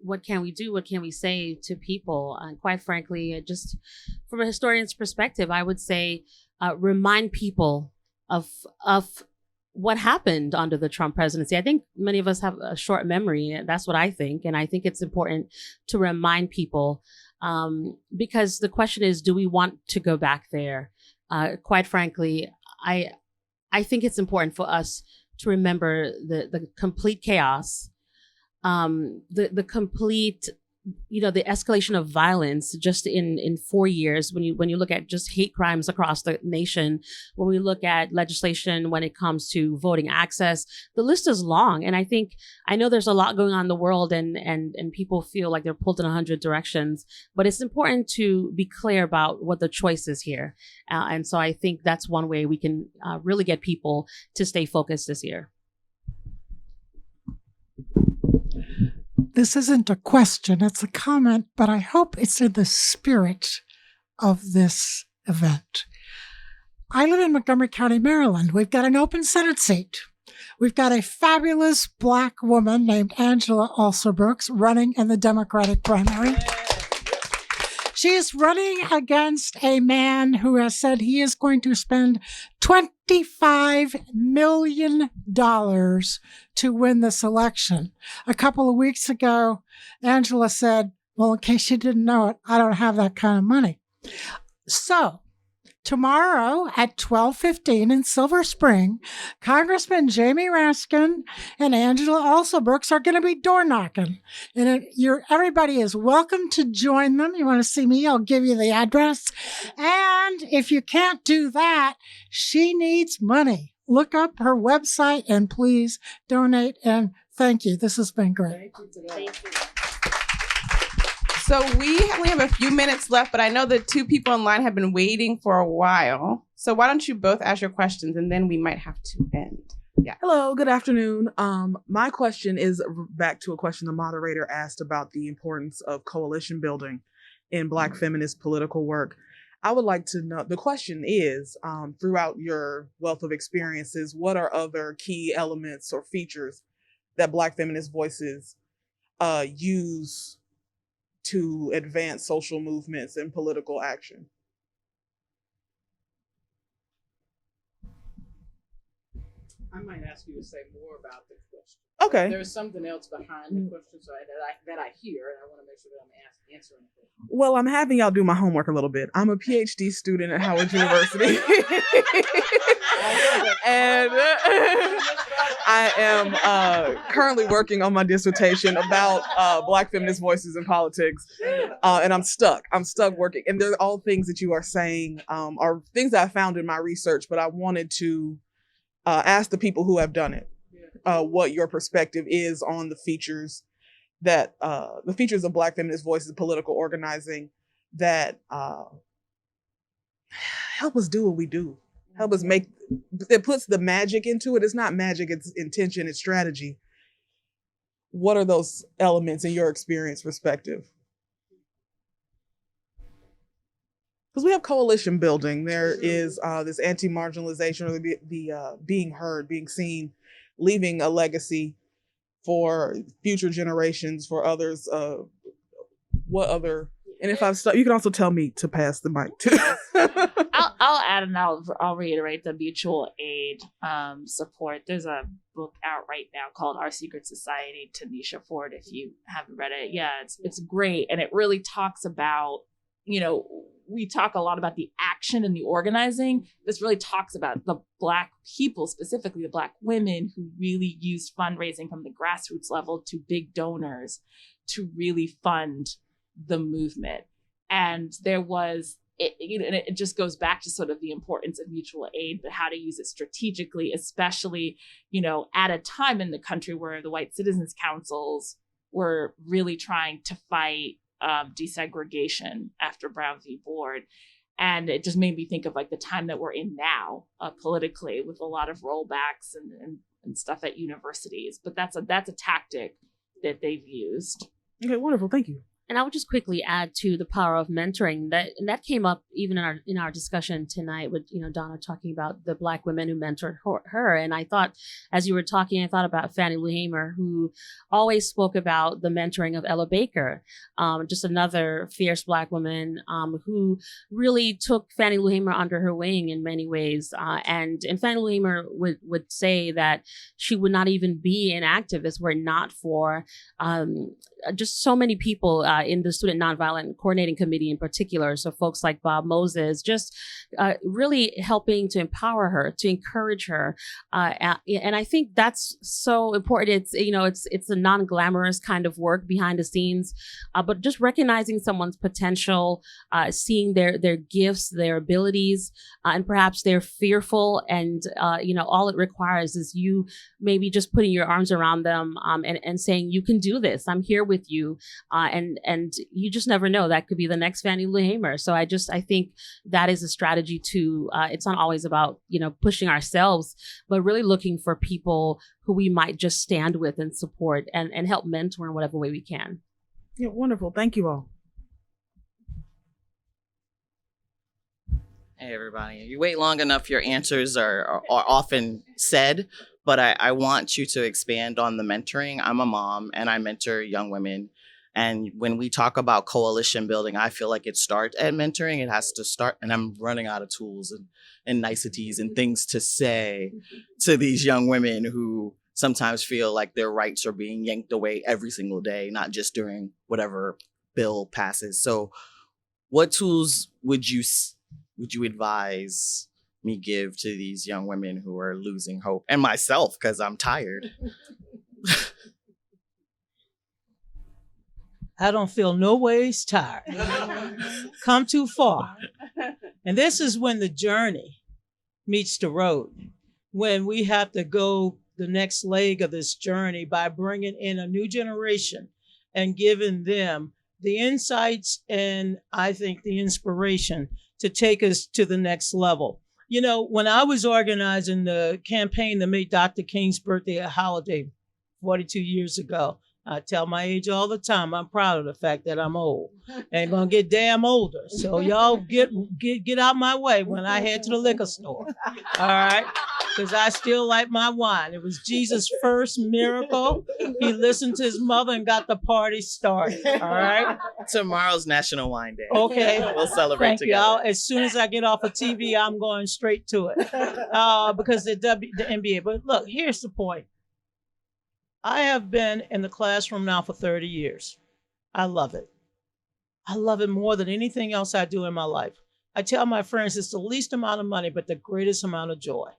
what can we do? What can we say to people? And quite frankly, just from a historian's perspective, I would say remind people of what happened under the Trump presidency. I think many of us have a short memory. That's what I think. And I think it's important to remind people because the question is, do we want to go back there? Quite frankly, I think it's important for us to remember the complete chaos, the complete, the escalation of violence just in 4 years. When you look at just hate crimes across the nation, when we look at legislation when it comes to voting access, the list is long. And I know there's a lot going on in the world, and people feel like they're pulled in 100 directions. But it's important to be clear about what the choice is here. And so I think that's one way we can really get people to stay focused this year.
This isn't a question, it's a comment, but I hope it's in the spirit of this event. I live in Montgomery County, Maryland. We've got an open Senate seat. We've got a fabulous Black woman named Angela Alsobrooks running in the Democratic primary. She is running against a man who has said he is going to spend $25 million to win this election. A couple of weeks ago, Angela said, well, in case you didn't know it, I don't have that kind of money. So tomorrow at 12:15 in Silver Spring, Congressman Jamie Raskin and Angela Alsobrooks are going to be door knocking. And everybody is welcome to join them. You want to see me? I'll give you the address. And if you can't do that, she needs money. Look up her website and please donate. And thank you. This has been great.
Thank you. So we only have a few minutes left, but I know the two people online have been waiting for a while. So why don't you both ask your questions and then we might have to end. Yeah.
Hello, good afternoon. My question is back to a question the moderator asked about the importance of coalition building in Black feminist political work. I would like to know, the question is, throughout your wealth of experiences, what are other key elements or features that Black feminist voices use to advance social movements and political action?
I might ask you to say more about the question.
Okay.
There's something else behind the question that I hear, and I want to make sure that I'm answering it.
Well, I'm having y'all do my homework a little bit. I'm a PhD student at Howard University. And I am currently working on my dissertation about Black feminist voices in politics. And I'm stuck working. And they're all things that you are saying are things that I found in my research, but I wanted to ask the people who have done it what your perspective is on the features of Black feminist voices in political organizing that help us do what we do. Help us it puts the magic into it. It's not magic, it's intention, it's strategy. What are those elements in your experience perspective? Because we have coalition building. There is this anti-marginalization, or the being heard, being seen, leaving a legacy for future generations, for others. What other? And if I've you can also tell me to pass the mic too.
I'll add and I'll reiterate the mutual aid support. There's a book out right now called Our Secret Society, Tanisha Ford. If you haven't read it, yeah, it's great, and it really talks about, we talk a lot about the action and the organizing. This really talks about the Black people, specifically the Black women, who really used fundraising from the grassroots level to big donors to really fund the movement. And there was, it just goes back to sort of the importance of mutual aid, but how to use it strategically, especially, at a time in the country where the white citizens councils were really trying to fight desegregation after Brown v. Board. And it just made me think of like the time that we're in now politically, with a lot of rollbacks and stuff at universities. But that's a tactic that they've used.
Okay, wonderful. Thank you.
And I would just quickly add to the power of mentoring that came up even in our discussion tonight with Donna talking about the Black women who mentored her. And I thought, as you were talking, I thought about Fannie Lou Hamer, who always spoke about the mentoring of Ella Baker, just another fierce Black woman who really took Fannie Lou Hamer under her wing in many ways. And Fannie Lou Hamer would say that she would not even be an activist were it not for just so many people in the Student Nonviolent Coordinating Committee in particular. So folks like Bob Moses, just really helping to empower her, to encourage her. And I think that's so important. It's a non-glamorous kind of work behind the scenes, but just recognizing someone's potential, seeing their gifts, their abilities, and perhaps they're fearful. And, all it requires is you maybe just putting your arms around them and saying, you can do this. I'm here with you. And you just never know. That could be the next Fannie Lou Hamer. So I think that is a strategy too. It's not always about, pushing ourselves, but really looking for people who we might just stand with and support and help mentor in whatever way we can.
Yeah, wonderful. Thank you all.
Hey, everybody. You wait long enough, your answers are often said, but I want you to expand on the mentoring. I'm a mom and I mentor young women. And when we talk about coalition building, I feel like it starts at mentoring. It has to start, and I'm running out of tools and niceties and things to say to these young women who sometimes feel like their rights are being yanked away every single day, not just during whatever bill passes. So what tools would you would you advise me give to these young women who are losing hope, and myself, because I'm tired?
I don't feel no ways tired. Come too far. And this is when the journey meets the road, when we have to go the next leg of this journey by bringing in a new generation and giving them the insights and I think the inspiration to take us to the next level. You know, when I was organizing the campaign that made Dr. King's birthday a holiday 42 years ago, I tell my age all the time. I'm proud of the fact that I'm old. Ain't gonna get damn older. So y'all get out my way when I head to the liquor store. All right? Because I still like my wine. It was Jesus' first miracle. He listened to his mother and got the party started. All right?
Tomorrow's National Wine Day.
Okay.
We'll celebrate
Thank
together.
y'all. As soon as I get off of TV, I'm going straight to it. Because the NBA. But look, here's the point. I have been in the classroom now for 30 years. I love it. I love it more than anything else I do in my life. I tell my friends it's the least amount of money, but the greatest amount of joy.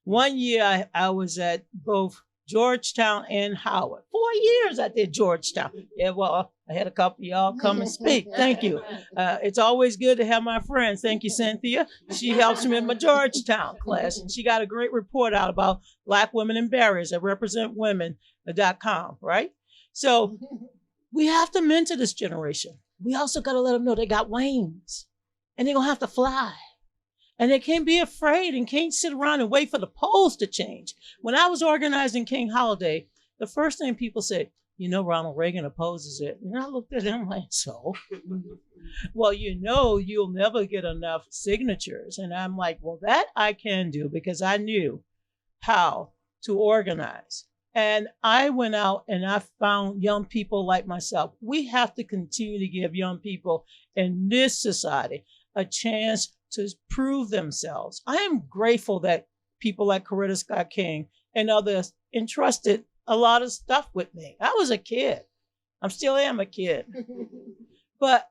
One year I was at both Georgetown and Howard. 4 years I did Georgetown. Yeah, well, I had a couple of y'all come and speak. Thank you. It's always good to have my friends. Thank you, Cynthia. She helps me in my Georgetown class, and she got a great report out about Black women and barriers at representwomen.com, right? So we have to mentor this generation. We also got to let them know they got wings, and they're going to have to fly. And they can't be afraid and can't sit around and wait for the polls to change. When I was organizing King Holiday, the first thing people said, you know, Ronald Reagan opposes it. And I looked at them like, so? Well, you know, you'll never get enough signatures. And I'm like, well, that I can do because I knew how to organize. And I went out and I found young people like myself. We have to continue to give young people in this society a chance to prove themselves. I am grateful that people like Coretta Scott King and others entrusted a lot of stuff with me. I was a kid. I still am a kid. But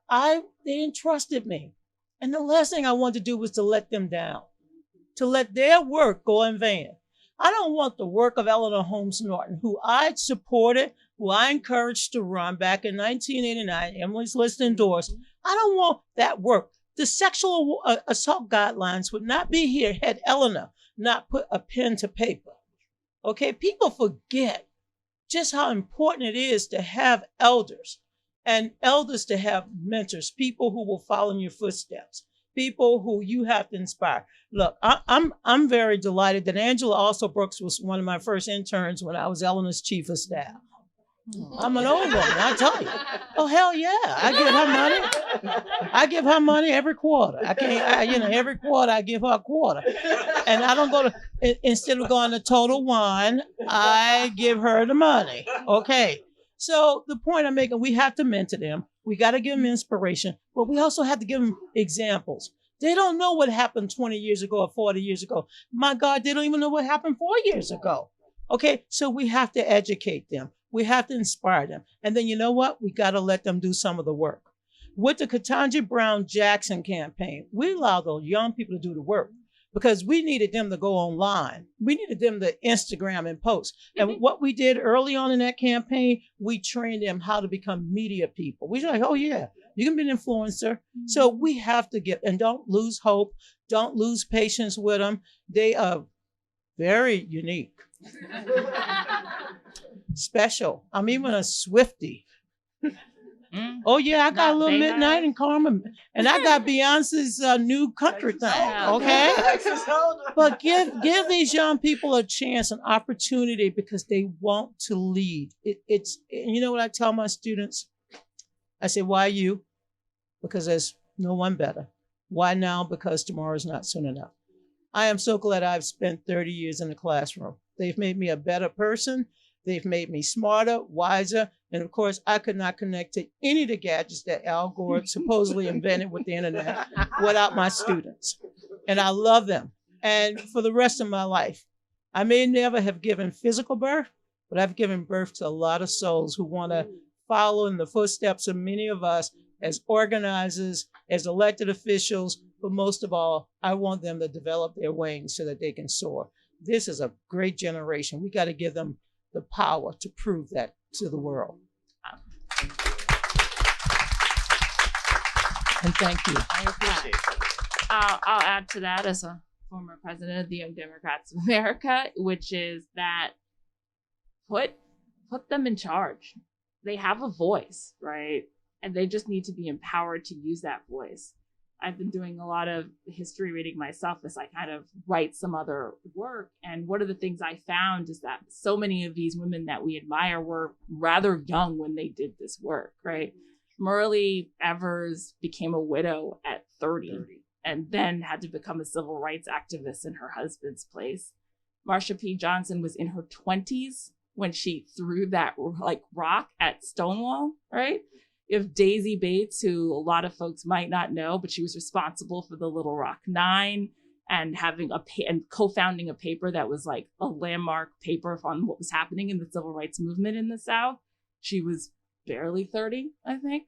they entrusted me. And the last thing I wanted to do was to let them down, to let their work go in vain. I don't want the work of Eleanor Holmes Norton, who I supported, who I encouraged to run back in 1989, Emily's List endorsed. I don't want that work. The sexual assault guidelines would not be here had Eleanor not put a pen to paper. Okay, people forget just how important it is to have elders and elders to have mentors, people who will follow in your footsteps, people who you have to inspire. Look, I'm very delighted that Angela Also Brooks was one of my first interns when I was Eleanor's chief of staff. I'm an old woman, I tell you. Oh, hell yeah. I give her money every quarter. Every quarter I give her a quarter. And I don't go to, instead of going to Total Wine, I give her the money. Okay. So the point I'm making, we have to mentor them. We got to give them inspiration, but we also have to give them examples. They don't know what happened 20 years ago or 40 years ago. My God, they don't even know what happened 4 years ago. Okay. So we have to educate them. We have to inspire them. And then you know what? We got to let them do some of the work. With the Ketanji Brown Jackson campaign, we allowed those young people to do the work because we needed them to go online. We needed them to Instagram and post. And what we did early on in that campaign, we trained them how to become media people. We were like, oh yeah, you can be an influencer. So we have to and don't lose hope. Don't lose patience with them. They are very unique. Special. I'm even a Swiftie. Oh yeah, I got a little Midnight and Karma, and I got Beyonce's new country thing. Okay, but give these young people a chance, an opportunity, because they want to lead. It's you know what I tell my students? I say, why you? Because there's no one better. Why now? Because tomorrow is not soon enough. I am so glad I've spent 30 years in the classroom. They've made me a better person. They've made me smarter, wiser, and of course, I could not connect to any of the gadgets that Al Gore supposedly invented with the internet without my students. And I love them. And for the rest of my life, I may never have given physical birth, but I've given birth to a lot of souls who want to follow in the footsteps of many of us as organizers, as elected officials, but most of all, I want them to develop their wings so that they can soar. This is a great generation. We got to give them the power to prove that to the world. And thank you.
I appreciate it. I'll add to that as a former president of the Young Democrats of America, which is that put them in charge. They have a voice, right? And they just need to be empowered to use that voice. I've been doing a lot of history reading myself as I kind of write some other work. And one of the things I found is that so many of these women that we admire were rather young when they did this work, right? Myrlie Evers became a widow at 30 and then had to become a civil rights activist in her husband's place. Marsha P. Johnson was in her 20s when she threw that rock at Stonewall, right? You have Daisy Bates, who a lot of folks might not know, but she was responsible for the Little Rock Nine and having and co-founding a paper that was like a landmark paper on what was happening in the civil rights movement in the South. She was barely 30, I think.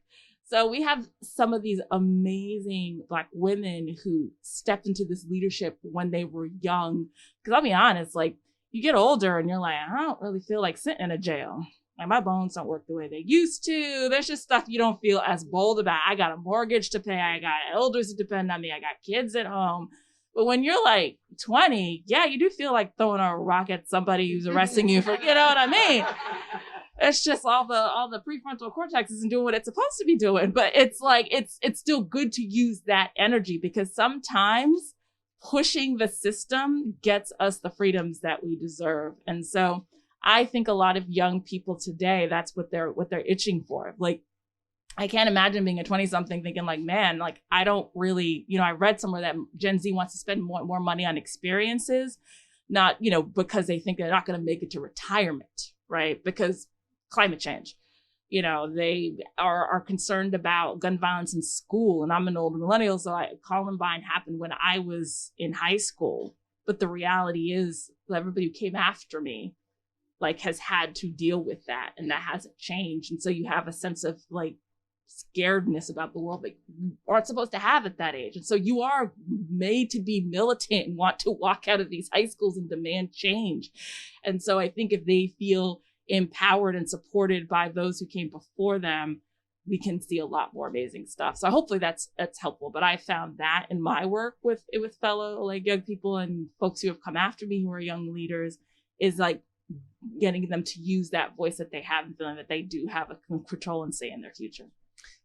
So we have some of these amazing Black women who stepped into this leadership when they were young. Because I'll be honest, like, you get older and you're like, I don't really feel like sitting in a jail. Like, my bones don't work the way they used to. There's just stuff you don't feel as bold about. I got a mortgage to pay. I got elders to depend on me. I got kids at home. But when you're like 20, yeah, you do feel like throwing a rock at somebody who's arresting you for, you know what I mean? It's just all the prefrontal cortex isn't doing what it's supposed to be doing. But it's like, it's still good to use that energy, because sometimes pushing the system gets us the freedoms that we deserve. And so I think a lot of young people today, that's what they're itching for. Like, I can't imagine being a 20-something thinking like, man, like, I don't really, I read somewhere that Gen Z wants to spend more money on experiences, not, because they think they're not going to make it to retirement, right? Because climate change, they are concerned about gun violence in school. And I'm an old millennial, so Columbine happened when I was in high school. But the reality is that everybody who came after me, has had to deal with that, and that hasn't changed. And so you have a sense of scaredness about the world that you aren't supposed to have at that age. And so you are made to be militant and want to walk out of these high schools and demand change. And so I think if they feel empowered and supported by those who came before them, we can see a lot more amazing stuff. So hopefully that's helpful. But I found that in my work with fellow young people and folks who have come after me who are young leaders is getting them to use that voice that they have and feeling that they do have a control and say in their future.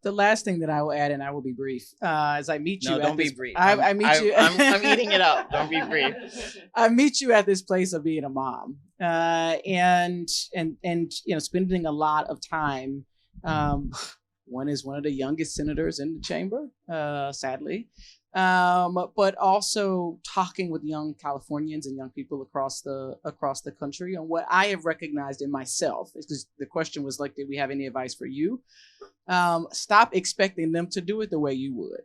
The last thing that I will add, and I will be brief, as I meet you.
No, don't be brief.
I meet you.
I'm eating it up. Don't be brief.
I meet you at this place of being a mom, and spending a lot of time. One is one of the youngest senators in the chamber, sadly, but also talking with young Californians and young people across the country on what I have recognized in myself. Because the question was did we have any advice for you? Stop expecting them to do it the way you would.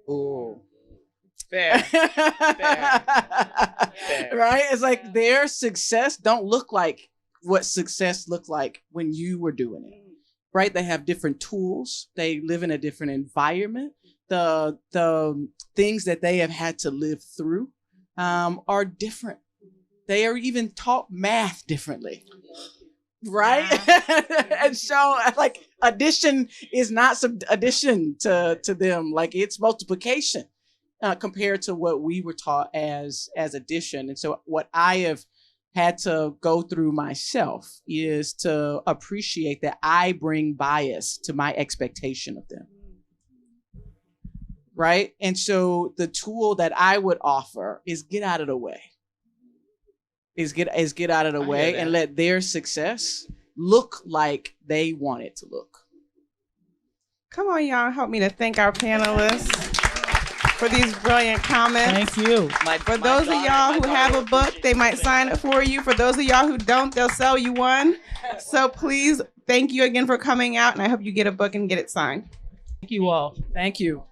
Oh, fair. Fair.
Right? It's their success don't look like what success looked like when you were doing it. Right? They have different tools. They live in a different environment. The things that they have had to live through are different. They are even taught math differently. Right? And so addition is not addition to them. It's multiplication compared to what we were taught as addition. And so what I have had to go through myself is to appreciate that I bring bias to my expectation of them. Right? And so the tool that I would offer is get out of the way. Get out of the way and let their success look like they want it to look.
Come on, y'all, help me to thank our panelists for these brilliant comments.
Thank you.
For those of y'all who have a book, they might sign it for you. For those of y'all who don't, they'll sell you one. So please, thank you again for coming out, and I hope you get a book and get it signed.
Thank you all.
Thank you.